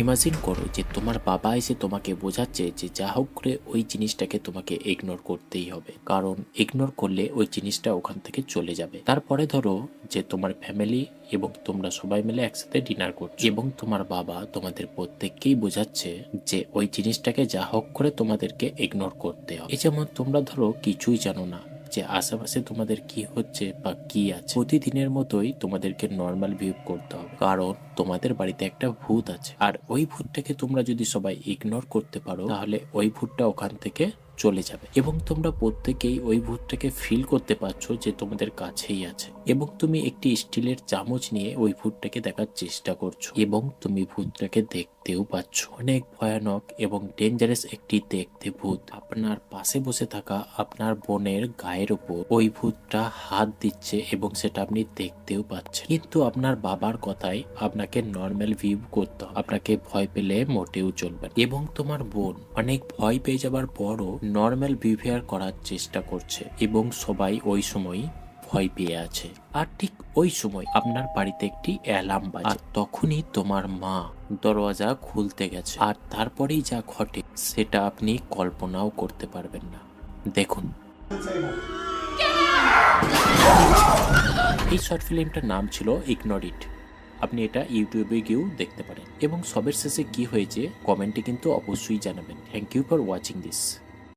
Imagine করো যে তোমার বাবা এসে তোমাকে বোঝাচ্ছে যে যা হোক করে ওই জিনিসটাকে তোমাকে ইগনোর করতেই হবে, কারণ ইগনোর করলে ওই জিনিসটা ওখান থেকে চলে যাবে। তারপরে ধরো যে তোমার ফ্যামিলি এবং তোমরা সবাই মিলে একসাথে ডিনার করছো এবং তোমার বাবা তোমাদের প্রত্যেককেই বোঝাচ্ছে যে ওই জিনিসটাকে যা হোক করে তোমাদেরকে ইগনোর করতে হবে। এই যেমন তোমরা ধরো কিছুই জানো না যে আশেপাশে তোমাদের কি হচ্ছে বা কি আছে, প্রতিদিনের মতোই তোমাদেরকে নর্মাল বিহেভ করতে হবে, কারণ তোমাদের বাড়িতে একটা ভূত আছে। আর ওই ভূতটাকে তোমরা যদি সবাই ইগনোর করতে পারো তাহলে ওই ভূতটা ওখান থেকে চলে যাবে এবং তোমরা প্রত্যেকেই ওই ভূতটাকে ফিল করতে পারছো যে তোমাদের কাছেই আছে এবং তুমি একটি স্টিলের চামচ নিয়ে ওই ভূতটাকে দেখার চেষ্টা করছো এবং তুমি ভূতটাকে দেখতেও পাচ্ছ। অনেক ভয়ানক এবং ডেঞ্জারাস একটি দেখতে ভূত আপনার পাশে বসে থাকা আপনার বোনের গায়ের উপর ওই ভূতটা হাত দিচ্ছে এবং সেটা আপনি দেখতেও পাচ্ছেন। কিন্তু আপনার বাবার কথায় আপনাকে নর্মাল ভিউ করতে হবে, আপনাকে ভয় পেলে মোটেও চলবে না। এবং তোমার বোন অনেক ভয় পেয়ে যাবার পরও নর্মাল বিহেভিয়ার করার চেষ্টা করছে এবং সবাই ওই সময় ভয় পেয়ে আছে। আর ঠিক ওই সময় আপনার বাড়িতে একটি অ্যালার্ম বাজে আর তখনই তোমার মা দরওয়াজা খুলতে গেছে আর তারপরেই যা ঘটে সেটা আপনি কল্পনাও করতে পারবেন না। দেখুন, এই শর্ট ফিল্মটার নাম ছিল ইগনোর ইট। আপনি এটা ইউটিউবে গিয়েও দেখতে পারেন এবং সবের শেষে কি হয়েছে কমেন্টে কিন্তু অবশ্যই জানাবেন। Thank you for watching this.